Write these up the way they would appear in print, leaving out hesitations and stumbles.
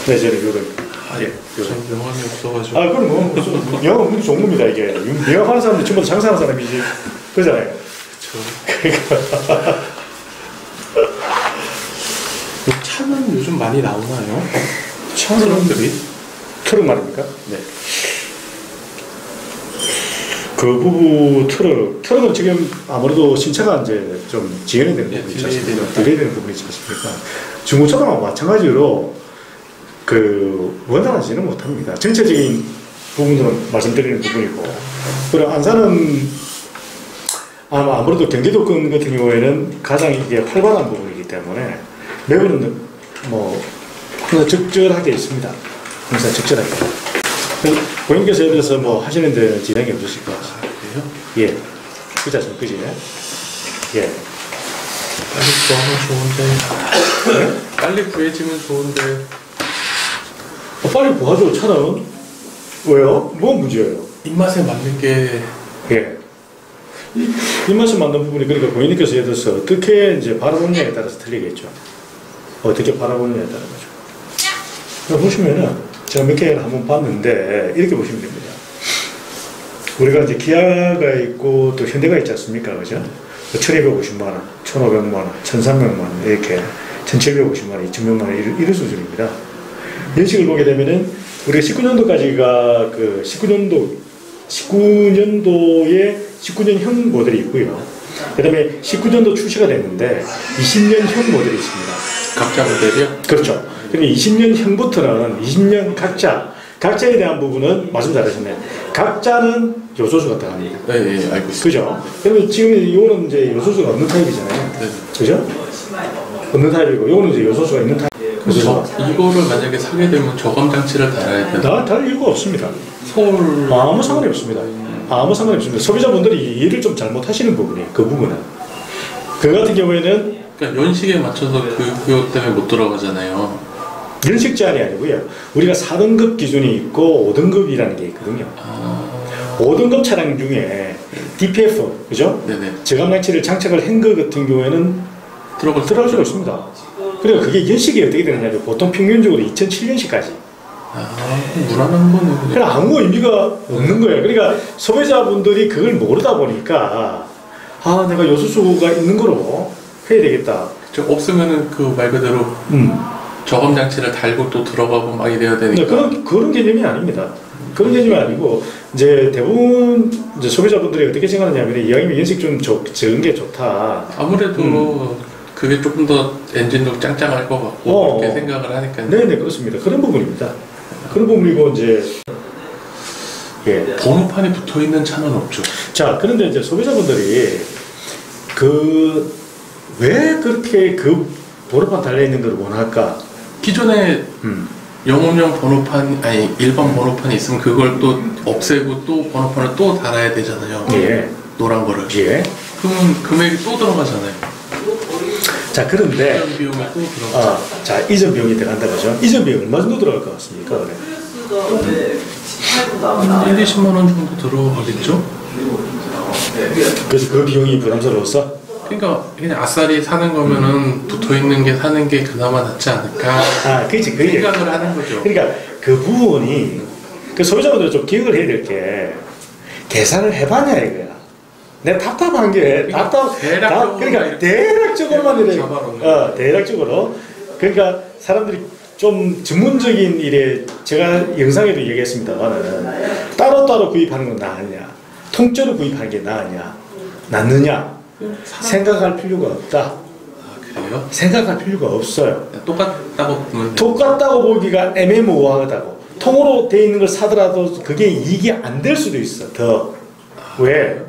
네, 저는 요런. 예, 전 명함이 없어가지고. 아, 그럼 뭐, 영어 문이 좋은 겁니다, 이게. 영어하는 사람들 전부 다 장사하는 사람이지. 그잖아요. 그렇죠. 차는 요즘 많이 나오나요? 사람들이 트럭 말입니까? 네. 그 트럭은 지금 아무래도 신차가 이제 좀 지연이 되는 부분이 있지 않습니까? 딜레이 되는 부분이 있지 않습니까? 중고차도 마찬가지로 원활하지는 못합니다. 전체적인 부분들은 말씀드리는 부분이고, 그리고 안산은 아무래도 경기도권 같은 경우에는 가장 이게 활발한 부분이기 때문에 매우는 항상 적절하게 있습니다. 항상 적절하게. 고객님께서 예를 들어서 뭐 하시는 데는 지장이 없으실 것 같아요. 그래요? 예. 그렇지 않습니까? 그지? 예. 빨리 구하면 좋은데. 네? 빨리 구해지면 좋은데. 빨리 구하죠, 차는. 왜요? 뭐 문제예요? 입맛에 맞는 게. 예. 입맛에 맞는 부분이, 그러니까 고객님께서 예를 들어서 어떻게 이제 바라보느냐에 따라서 틀리겠죠. 어떻게 바라보느냐에 따라 가지고. 보시면은, 제가 몇 개를 한번 봤는데, 이렇게 보시면 됩니다. 우리가 이제 기아가 있고, 또 현대가 있지 않습니까? 그죠? 1250만원, 1500만원, 1300만원, 이렇게, 1750만원, 2000만원, 이런 수준입니다. 연식을 보게 되면은, 우리가 19년도까지가 19년도에 19년형 모델이 있고요. 그 다음에 19년도 출시가 됐는데, 20년형 모델이 있습니다. 각자 모델이요? 그렇죠. 그러니까 20년형부터는 20년 각자에 대한 부분은 말씀 잘하셨네. 각자는 요소수가 들어갑니다. 네, 네, 알고 있습니다. 그죠? 그러면 지금 이거는 이제 요소수가 없는 타입이잖아요. 네. 그죠? 없는 타입이고, 이거는 이제 요소수가 있는 타입. 이거를 만약에 사게 되면 저감 장치를 달아야 되나? 달 이유가 없습니다. 서울 아무 상관이 없습니다. 아무 상관이 없습니다. 소비자분들이 이해를 좀 잘못하시는 부분이에요. 그 부분은. 그 같은 경우에는 그러니까 연식에 맞춰서 그것 때문에 못 들어가잖아요. 연식 제한이 아니고요. 우리가 4등급 기준이 있고 5등급이라는 게 있거든요. 5등급 차량 중에 DPF, 그죠? 네네. 저감장치를 장착을 한 것 같은 경우에는 들어갈 수가 있습니다. 그러니까 그게 연식이 어떻게 되느냐면 보통 평균적으로 2007년식까지. 무난한 거는. 그냥 아무 의미가 없는 거예요. 그러니까 소비자분들이 그걸 모르다 보니까 내가 요소수가 있는 거로 해야 되겠다. 없으면은 그 말 그대로 저감 장치를 달고 또 들어가고 막 이래야 되니까. 그런 개념이 아닙니다. 그런 개념이 아니고 이제 대부분 이제 소비자분들이 어떻게 생각하냐면 이왕이면 연식 좀 적은 게 좋다. 아무래도 그게 조금 더 엔진도 짱짱할 것 같고 그렇게 생각을 하니까요. 네네, 그렇습니다. 그런 부분입니다. 그런 부분이고 이제 번호판이 붙어 있는 차는 없죠. 자, 그런데 이제 소비자분들이 왜 그렇게 번호판 달려 있는 걸 원할까? 기존에 영업용 번호판 일반 번호판이 있으면 그걸 또 없애고 또 번호판을 또 달아야 되잖아요. 예. 노란 거를. 예. 그러면 금액이 또 들어가잖아요. 자, 그런데 이전 비용이 또 들어가죠. 자, 이전 비용이 들어간다 그죠? 이전 비용 얼마 정도 들어갈 것 같습니까? 그래. 1, 20만 원 정도 들어가겠죠? 그래서 그 비용이 부담스러웠어? 그러니까 그냥 아싸리 사는 거면은 붙어 있는 게 사는 게 그나마 낫지 않을까? 그렇지. 생각을 하는 거죠. 그러니까 그 부분이 소비자분들 좀 기억을 해야 될 게 계산을 해봤냐 이거야. 내가 답답한 게 그러니까 대략적으로만 이래. 대략적으로. 그러니까 사람들이 좀 전문적인 일에 제가 영상에도 얘기했습니다만은 따로따로 구입하는 건 나으냐, 통째로 구입하는 게 낫느냐 생각할 필요가 없다. 그래요? 생각할 필요가 없어요. 똑같다고 보면 똑같다고 보기가 애매모호하다고. 통으로 돼 있는 걸 사더라도 그게 이익이 안 될 수도 있어. 더. 왜?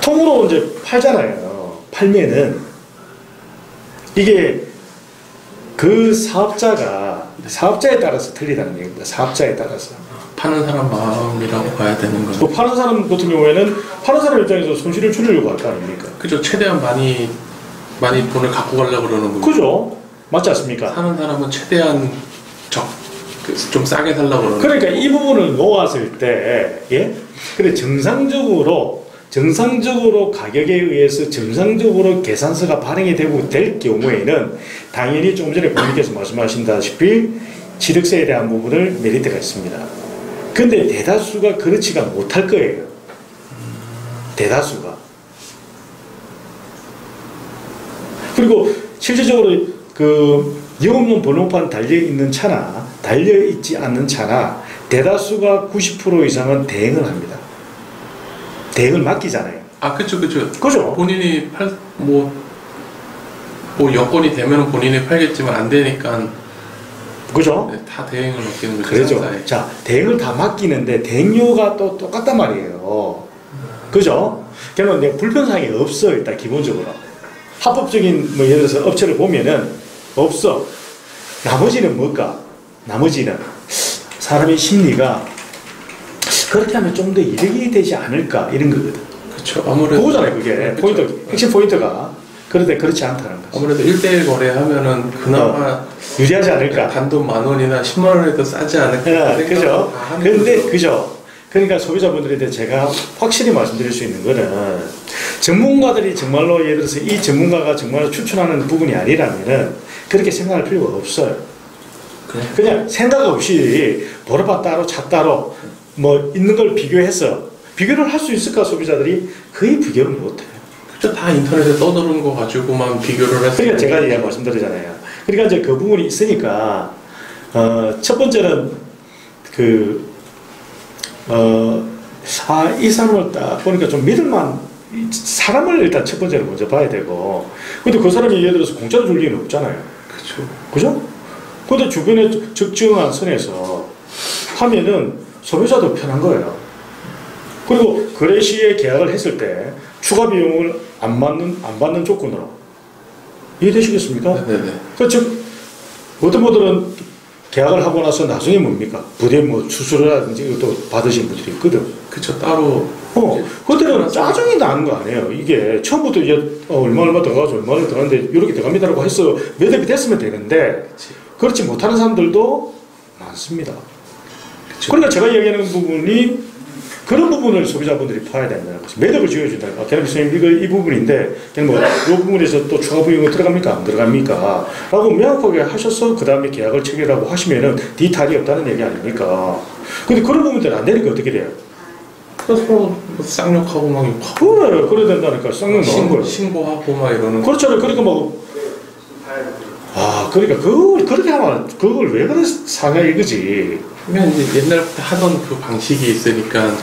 통으로 이제 팔잖아요. 팔면은 이게 그 사업자에 따라서 틀리다는 얘기입니다. 사업자에 따라서. 파는 사람 마음이라고 봐야 되는 거죠. 파는 사람 같은 경우에는 파는 사람 입장에서 손실을 줄이려고 할 거 아닙니까? 그죠. 최대한 많이 돈을 갖고 가려고 그러는 거죠. 그죠. 맞지 않습니까? 사는 사람은 최대한 좀 싸게 살려고 그러는 그러니까 이 부분을 놓았을 때, 예? 그래, 정상적으로 정상적으로 가격에 의해서 정상적으로 계산서가 발행이 되고 될 경우에는 당연히 조금 전에 고객님께서 말씀하신다시피 취득세에 대한 부분을 메리트가 있습니다. 근데 대다수가 그렇지가 못할 거예요. 대다수가. 그리고 실질적으로 그 영업용 번호판 달려있는 차나 달려있지 않는 차나 대다수가 90% 이상은 대행을 합니다. 대행을 맡기잖아요. 아, 그쵸. 그죠? 본인이 뭐 여건이 되면 본인이 팔겠지만 안 되니까. 그죠? 네, 다 대행을 맡기는 거죠. 그렇죠. 상사에. 자, 대행을 다 맡기는데 대행료가 또 똑같단 말이에요. 그죠? 그러면 내 불편사항이 없어, 일단 기본적으로. 합법적인 뭐 예를 들어서 업체를 보면은 없어. 나머지는 뭘까? 나머지는 사람의 심리가 그렇게 하면 좀 더 이득이 되지 않을까 이런 거거든. 그렇죠. 아무래도 그거잖아요, 그게. 그쵸. 포인트, 핵심 포인트가. 그런데 그렇지 않다는 거죠. 아무래도 1대1 거래하면은 그나마 유리하지 않을까? 단돈 10,000원이나 10만 원에도 싸지 않을까? 네, 그죠? 근데 그죠? 그러니까 소비자분들한테 제가 확실히 말씀드릴 수 있는 거는 전문가들이 정말로 예를 들어서 이 전문가가 정말 추천하는 부분이 아니라면은 그렇게 생각할 필요가 없어요. 그냥 생각 없이 번호판 따로 차 따로 뭐 있는 걸 비교해서 비교를 할 수 있을까 소비자들이 거의 비교를 못해요. 그쵸, 다 인터넷에 떠도는 거 가지고만 비교를 해서. 그러니까 제가 이제 말씀드리잖아요. 그러니까 이제 그 부분이 있으니까 첫 번째는 이 사람을 딱 보니까 좀 믿을만 사람을 일단 첫 번째로 먼저 봐야 되고, 근데 그 사람이 예를 들어서 공짜로 줄 리는 없잖아요. 그렇죠. 그죠? 근데 주변에 적정한 선에서 하면은 소비자도 편한 거예요. 그리고 거래 시에 계약을 했을 때 추가 비용을 안 받는 조건으로 이해되시겠습니까? 네네. 그 즉 어떤 분들은 계약을 하고 나서 나중에 뭡니까? 부대 뭐 수수료라든지 이것도 받으신 분들이 있거든. 그쵸, 따로. 그때는 짜증이 나는 거 아니에요. 이게 처음부터 이제 얼마 들어가서 얼마를 들어갔는데 이렇게 들어갑니다라고 해서 매듭이 됐으면 되는데 그렇지 못하는 사람들도 많습니다. 그쵸. 그러니까 제가 얘기하는 부분이 그런 부분을 소비자분들이 봐야 된다는 거죠. 매듭을 지어준다. 걔는 선생님 이 부분인데 걔는 뭐 이 부분에서 또 추가 비용이 들어갑니까? 안 들어갑니까? 라고 명확하게 하셔서 그 다음에 계약을 체결하고 하시면은 뒤탈이 없다는 얘기 아닙니까? 근데 그런 부분들이 안 되니까 어떻게 돼요? 그래서 뭐 쌍욕하고 막 욕하고. 그래야 된다니까. 쌍욕 나온 거예요. 신고하고 막 이러는. 그렇잖아요. 그러니까 뭐 그러니까 그렇게 하면 그걸 왜 그래 상해 이거지. 그냥 이제 옛날부터 하던 그 방식이 있으니까.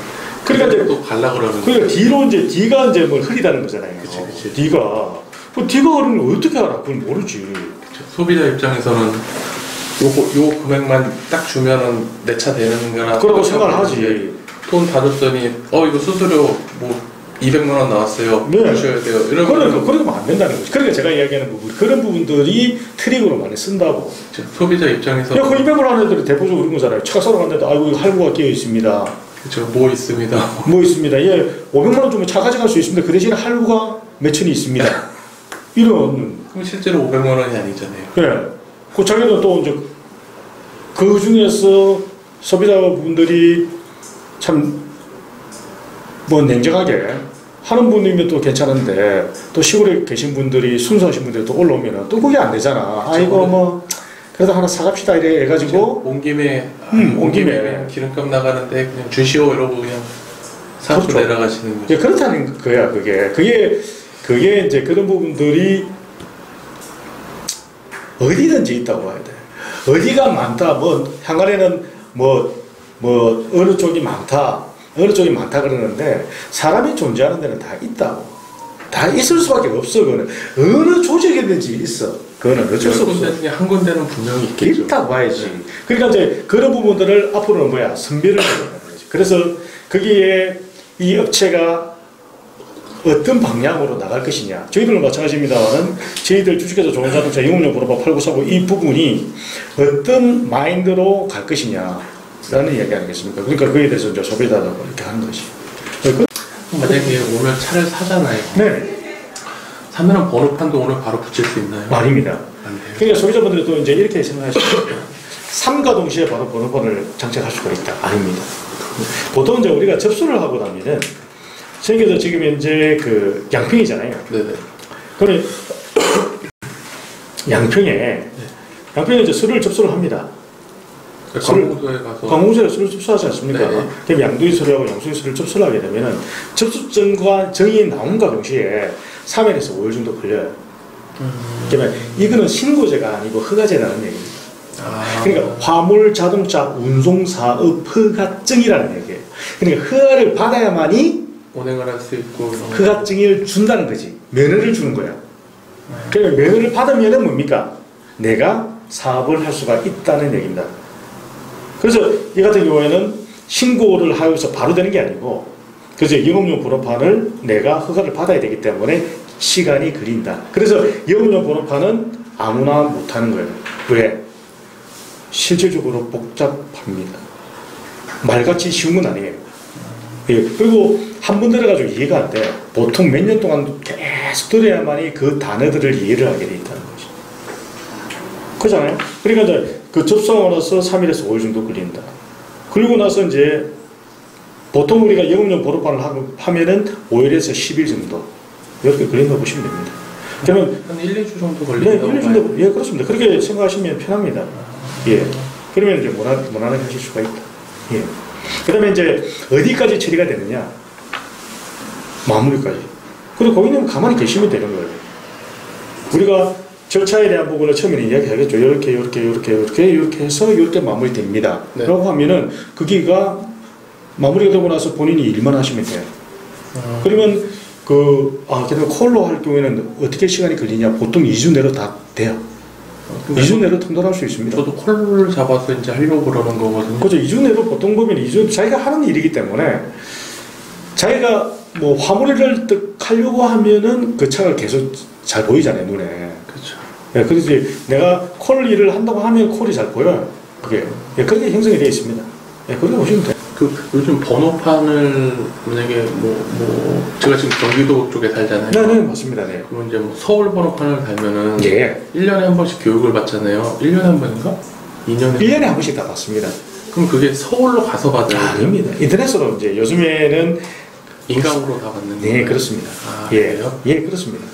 그러니까 이제 또 갈라 그러는. 그러니까 뒤로 이제 D가 이제 뭘 흐리다는 거잖아요. 그치. D가 흐르는 걸 어떻게 알아? 그건 모르지. 그쵸. 소비자 입장에서는 요 금액만 딱 주면은 내 차 되는 거라. 그러고 생각을 하지. 돈 다 줬더니 이거 수수료 뭐 200만 원 나왔어요. 네. 주셔야 돼요. 그러면 안 된다는 거지. 그러니까 제가 이야기하는 부분 그런 부분들이 트릭으로 많이 쓴다고. 그쵸. 소비자 입장에서. 그 200만 원 애들이 대표적으로 그런 거잖아요. 차 사러 갔는데 아이고 할부가 끼어 있습니다. 그렇죠. 뭐 있습니다. 뭐 있습니다. 500만 원 주면 차 가져갈 수 있습니다. 그 대신에 할부가 몇천이 있습니다. 이런. 그럼 실제로 500만 원이 아니잖아요. 네. 그 자기는 또 이제 그 중에서 소비자분들이 참 뭐 냉정하게 하는 분이면 또 괜찮은데 또 시골에 계신 분들이 순수하신 분들이 또 올라오면 또 그게 안 되잖아. 아이고 뭐 그래도 하나 사갑시다 이래 해가지고 온 김에 온 김에 기름값 나가는데 그냥 주시오 이러고 그냥 사고 그렇죠. 내려가시는 거죠. 그렇다는 거야. 그게 이제 그런 부분들이 어디든지 있다고 봐야 돼. 어디가 많다. 뭐 향가에는 뭐 어느 쪽이 많다. 어느 쪽이 많다 그러는데 사람이 존재하는 데는 다 있다고. 다 있을 수밖에 없어. 그거는 어느 조직이든지 있어. 그거는 어쩔 수 없어. 한 군데는 분명히 있겠죠. 있다고 봐야지. 그러니까 이제 그런 부분들을 앞으로는 뭐야 선별을 해야 되는 거지. 그래서 거기에 이 업체가 어떤 방향으로 나갈 것이냐. 저희들은 마찬가지입니다만은 저희들 주식회사 좋은 자동차 영업용 번호판 8949 이 부분이 어떤 마인드로 갈 것이냐. 라는 이야기 아니겠습니까? 그러니까 그에 대해서 이제 소비자라고 이렇게 하는 것이. 만약에 오늘 차를 사잖아요. 네. 사면은 번호판도 오늘 바로 붙일 수 있나요? 아닙니다. 안 돼요. 그러니까 소비자분들이 또 이제 이렇게 생각하시면 돼요. 3과 동시에 바로 번호판을 장착할 수가 있다. 아닙니다. 보통 이제 우리가 접수를 하고 나면은 저희도 지금 현재 그 양평이잖아요. 네네. 그러면 양평에 이제 술을 접수를 합니다. 광공도에 가서 광공도에 술을 접수하지 않습니까? 네. 그럼 양도의 술하고 양수의 술을 접수를 하게 되면은 접수증과 정이 나온과 동시에 3일에서 5일 정도 걸려요. 그러면 이거는 신고제가 아니고 허가제라는 얘기입니다. 그러니까 화물 자동차 운송 사업 허가증이라는 얘기예요. 그러니까 허가를 받아야만이 운행을 할 수 있고 허가증을 준다는 거지. 면허를 주는 거야. 그러니까 면허를 받으면은 뭡니까? 내가 사업을 할 수가 있다는 얘기입니다. 그래서 이 같은 경우에는 신고를 하여서 바로 되는 게 아니고, 그래서 영업용 번호판을 내가 허가를 받아야 되기 때문에 시간이 걸린다. 그래서 영업용 번호판은 아무나 못하는 거예요. 왜? 실질적으로 복잡합니다. 말같이 쉬운 건 아니에요. 예. 그리고 한 번 들어가지고 이해가 안 돼. 보통 몇 년 동안 계속 들어야만이 그 단어들을 이해를 하게 돼 있다는 거지. 그렇잖아요? 그러니까 이제 그 접수하고 나서 3일에서 5일 정도 걸린다. 그리고 나서 이제 보통 우리가 영업용 번호판을 하면은 5일에서 10일 정도 이렇게 걸린다고 보시면 됩니다. 그러면 한 1, 2주 정도 네, 걸린다고 1일 정도, 예, 그렇습니다. 그렇게 생각하시면 편합니다. 예. 그러면 이제 무난하게 하실 수가 있다. 예. 그 다음에 이제 어디까지 처리가 되느냐? 마무리까지. 그리고 고객님은 가만히 계시면 되는 거예요. 우리가 절차에 대한 부분을 처음에는 이야기하겠죠. 이렇게 해서 이렇게 마무리됩니다. 네. 라고 하면은 그게가 마무리가 되고 나서 본인이 일만 하시면 돼요. 그러면 그다음에 콜로 할 경우에는 어떻게 시간이 걸리냐? 보통 2주 내로 다 돼요. 2주 내로 통달할 수 있습니다. 저도 콜을 잡아서 이제 하려고 그러는 거거든요. 그죠. 2주 내로 보통 보면 2주 자기가 하는 일이기 때문에 자기가 뭐 화물을 하려고 하면은 그 차가 계속 잘 보이잖아요, 눈에. 그렇죠. 예, 그래서 내가 콜 일을 한다고 하면 콜이 잘 보여요. 그게. 예, 그렇게 형성이 되어 있습니다. 예, 그렇게 보시면 돼요. 요즘 번호판을 만약에 제가 지금 경기도 쪽에 살잖아요. 네, 맞습니다. 네. 그럼 이제 서울 번호판을 달면은 예. 1년에 한 번씩 교육을 받잖아요. 1년에 한 번인가? 2년에 1년에 한 번씩 다 받습니다. 그럼 그게 서울로 가서 받아요? 아닙니다. 인터넷으로 이제 요즘에는 인강으로 다 받는 거예요? 네, 그렇습니다. 예, 그래요? 예, 그렇습니다.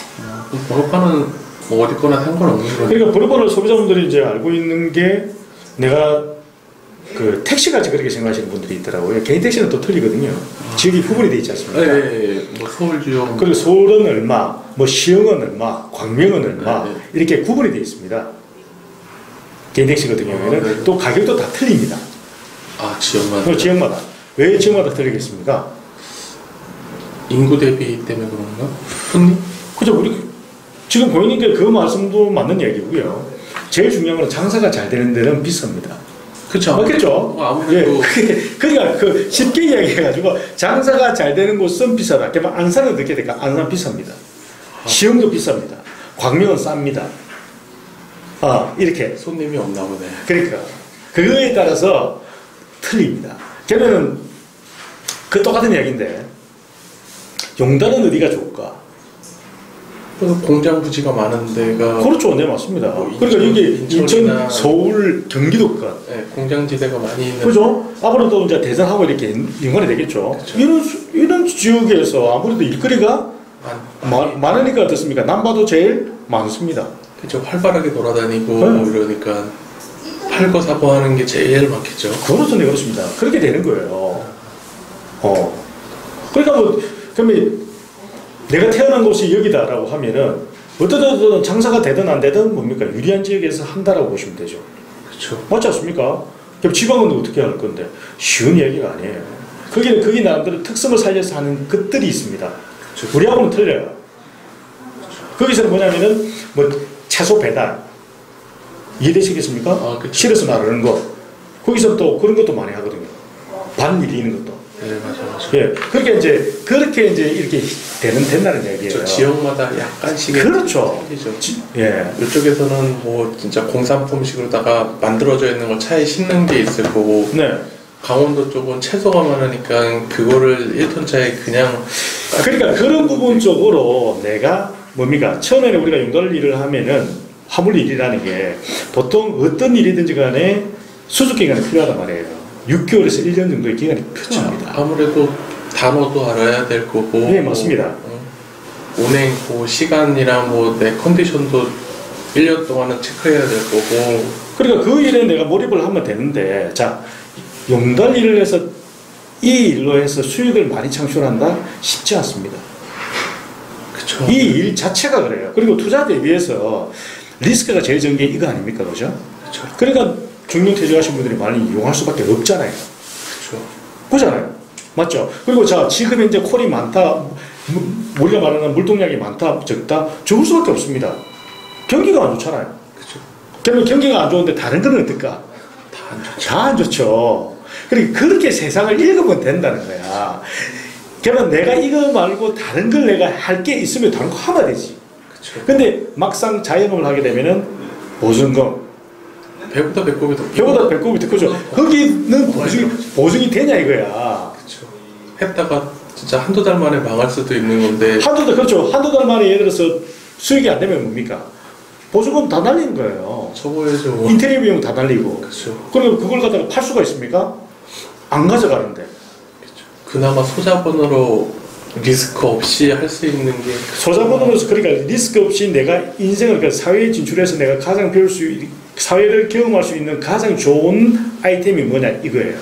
그럼 번호판은 뭐 어디 거나 상관없는 거예요? 그러니까 번호판을 소비자분들이 이제 알고 있는 게 내가 그 택시같이 그렇게 생각하시는 분들이 있더라고요. 개인 택시는 또 틀리거든요. 지역이 구분이 되어 있지 않습니까? 네, 뭐 서울 지역. 그리고 서울은 얼마, 뭐 시흥은 얼마, 광명은 얼마 네. 이렇게 구분이 되어 있습니다. 개인 택시 같은 경우에는 또 가격도 다 틀립니다. 지역마다. 지역마다. 왜 지역마다 틀리겠습니까? 인구 대비 때문에 그런가? 손님? 그죠. 우리 지금 고객님께 그 말씀도 맞는 얘기고요. 제일 중요한 건 장사가 잘 되는 데는 비쌉니다. 그렇죠. 맞겠죠? 아무래도. 예. 그러니까 쉽게 이야기해가지고 장사가 잘 되는 곳은 비싸다. 그러면 안산은 어떻게 될까? 안산 비쌉니다. 시흥도 비쌉니다. 광명은 쌉니다. 이렇게. 손님이 없나 보네. 그러니까 그거에 따라서 틀립니다. 걔는 그 똑같은 이야기인데 용단은 어디가 좋을까? 그래서 공장 부지가 많은 데가. 그렇죠. 네, 맞습니다. 뭐 그러니까 여기 인천이나 인천, 서울, 경기도권. 네, 공장지대가 많이 있는. 그죠? 앞으로도 이제 대전하고 이렇게 연관이 되겠죠. 이런 지역에서 아무래도 일거리가 많으니까 어떻습니까? 남바도 제일 많습니다. 그렇죠. 활발하게 돌아다니고 네. 이러니까 팔고 사고 하는 게 제일 많겠죠. 그렇죠. 네, 그렇습니다. 그렇게 되는 거예요. 그러니까 그러면 내가 태어난 곳이 여기다라고 하면은 어떤 장사가 되든 안 되든 뭡니까? 유리한 지역에서 한다라고 보시면 되죠. 그렇죠. 맞지 않습니까? 그럼 지방은 어떻게 할 건데? 쉬운 이야기가 아니에요. 거기 나름대로 특성을 살려서 하는 것들이 있습니다. 그렇죠. 우리하고는 틀려요. 거기서는 뭐냐면은 뭐 채소 배달 이해되시겠습니까? 그렇죠. 실어서 나르는 거. 거기서 또 그런 것도 많이 하거든요. 반 일리는 것도. 네, 맞아요. 예, 그렇게 이제 이렇게 된다는 얘기예요. 저 지역마다 약간씩의. 그렇죠. 예. 이쪽에서는 뭐 진짜 공산품식으로다가 만들어져 있는 걸 차에 싣는 게 있을 거고. 네. 강원도 쪽은 채소가 많으니까 그거를 1톤 차에 그냥. 그러니까 그런 부분 쪽으로 내가 뭡니까? 처음에는 우리가 용달 일을 하면은 화물 일이라는 게 보통 어떤 일이든지 간에 수습 기간이 필요하단 말이에요. 6개월에서 1년 정도의 기간이 필요합니다. 아무래도 단어도 알아야 될 거고. 네, 맞습니다. 운행 그 시간이랑 뭐 내 컨디션도 1년 동안은 체크해야 될 거고. 그러니까 그 일에 내가 몰입을 하면 되는데, 자, 용달 일을 해서 이 일로 해서 수익을 많이 창출한다? 쉽지 않습니다. 그쵸. 이 일 자체가 그래요. 그리고 투자 대비해서 리스크가 제일 적은 게 이거 아닙니까? 그죠? 그쵸. 그러니까 중년퇴직하신 분들이 많이 이용할 수밖에 없잖아요. 그쵸. 그잖아요. 맞죠? 그리고 자, 지금 현재 콜이 많다, 우리가 말하는 물동량이 많다, 적다, 적을 수밖에 없습니다. 경기가 안 좋잖아요. 그쵸. 그러면 경기가 안 좋은데 다른 거는 어떨까? 다 안 좋죠. 다 안 좋죠. 그러니까 그렇게 세상을 읽으면 된다는 거야. 그러면 내가 이거 말고 다른 걸 내가 할 게 있으면 다른 거 하면 되지. 그쵸. 근데 막상 자영업을 하게 되면은 보증금, 배보다 배꼽이 더 배보다 배꼽이 더 크죠. 거기는 보증이 되냐 이거야. 그쵸. 했다가 진짜 한두 달 만에 망할 수도 있는 건데. 그렇죠. 한두 달 만에 예를 들어서 수익이 안 되면 뭡니까? 보증금 다 날리는 거예요. 접어야죠. 인테리어 비용 다 날리고. 그쵸. 그리고 그걸 갖다가 팔 수가 있습니까? 안 가져가는데. 그쵸. 그나마 소자본으로 리스크 없이 할 수 있는 게. 소자본으로서 그러니까 리스크 없이 내가 인생을 그러니까 사회에 진출해서 내가 가장 배울 수 사회를 경험할 수 있는 가장 좋은 아이템이 뭐냐 이거예요.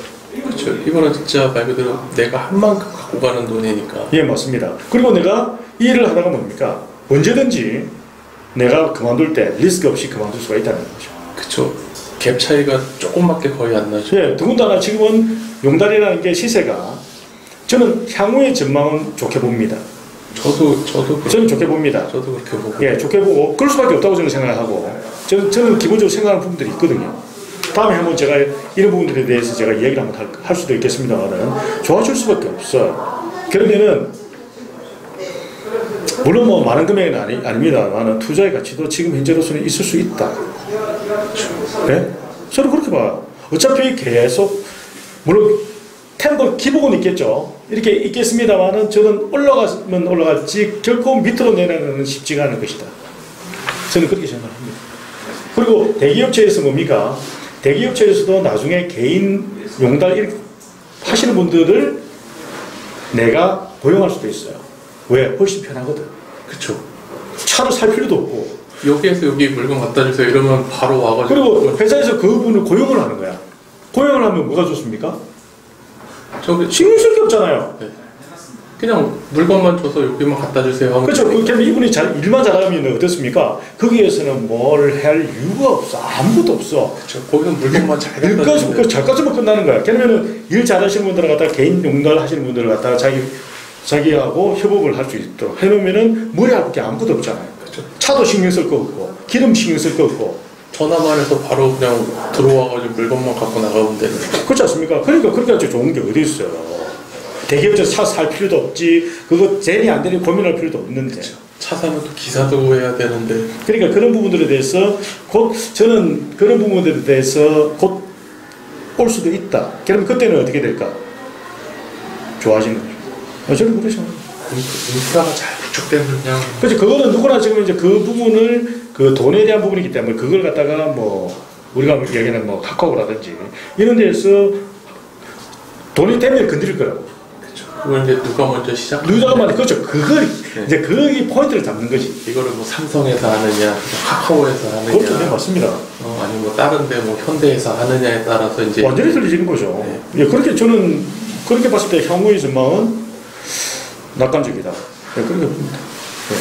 그렇죠. 이거는 진짜 말 그대로 내가 한 만큼 갖고 가는 돈이니까. 예, 맞습니다. 그리고 내가 이 일을 하다가 뭡니까? 언제든지 내가 그만둘 때 리스크 없이 그만둘 수가 있다는 거죠. 그쵸. 갭 차이가 조금밖에 거의 안 나죠. 예, 더군다나 지금은 용달이라는 게 시세가 저는 향후의 전망은 좋게 봅니다. 저는 좋게 봅니다. 저도 그렇게 보고. 예, 좋게 보고 그럴 수밖에 없다고 저는 생각하고 저는 기본적으로 생각하는 부분들이 있거든요. 다음에 한번 제가 이런 부분들에 대해서 제가 이야기를 한번 할 수도 있겠습니다만은 좋아질 수밖에 없어요. 그러면은 물론 뭐 많은 금액은 아닙니다만은 투자의 가치도 지금 현재로서는 있을 수 있다. 네? 저는 그렇게 봐요. 어차피 계속 물론 템벌 기복은 있겠죠. 이렇게 있겠습니다만은 저는 올라가면 올라갈지 결코 밑으로 내려가는 쉽지가 않은 것이다. 저는 그렇게 생각합니다. 그리고 대기업체에서 뭡니까? 대기업체에서도 나중에 개인 용달 이렇게 하시는 분들을 내가 고용할 수도 있어요. 왜? 훨씬 편하거든. 그쵸. 차로 살 필요도 없고. 여기에서 여기 물건 갖다 주세요 이러면 바로 와가지고. 그리고 회사에서 그분을 고용을 하는 거야. 고용을 하면 뭐가 좋습니까? 저기 신경 쓸 게 없잖아요. 네. 그냥 물건만 줘서 여기만 갖다 주세요 하면. 그렇죠. 그렇게 이분이 일만 잘하면 어떻습니까? 거기에서는 뭘 할 이유가 없어. 아무것도 없어. 그쵸. 거기서 물건만 잘 갖다 주세요. 잘 가지면 끝나는 거야. 그러면은 일 잘하시는 분들을 갖다가 개인 용달 하시는 분들을 갖다가 자기하고 협업을 할 수 있도록 해놓으면은 무리할 게 아무것도 없잖아요. 그쵸. 차도 신경 쓸 거 없고, 기름 신경 쓸 거 없고. 전화만 해서 바로 그냥 들어와가지고 물건만 갖고 나가면 되는. 그렇지 않습니까? 그러니까 그렇게 좋은 게 어디 있어요. 대기업체 차 살 필요도 없지. 그거 제니 안 되니 고민할 필요도 없는데. 그쵸. 차 사면 또 기사도 해야 되는데. 그러니까 그런 부분들에 대해서 저는 그런 부분들에 대해서 곧 올 수도 있다. 그러면 그때는 어떻게 될까? 좋아지는 거죠. 저는 그렇게 생각합니다. 인프라가 잘 구축되면 그냥. 그렇지. 그거는 누구나 지금 이제 그 부분을 그 돈에 대한 부분이기 때문에 그걸 갖다가 뭐 우리가 얘기하는 뭐 카카오라든지 이런 데서 돈이 되면 건드릴 거라고. 그걸 이제 누가 먼저 누가 먼저 그렇죠. 그걸 네. 이제 거기 포인트를 잡는 거지. 이거를 뭐 삼성에서 하느냐, 카카오에서 하느냐, 그렇죠. 네, 맞습니다. 아니면 뭐 다른데 뭐 현대에서 하느냐에 따라서 이제 완전히 틀리지는 거죠. 네. 예, 그렇게 저는 그렇게 봤을 때 향후의 전망은 낙관적이다. 예, 그렇게 봅니다. 예.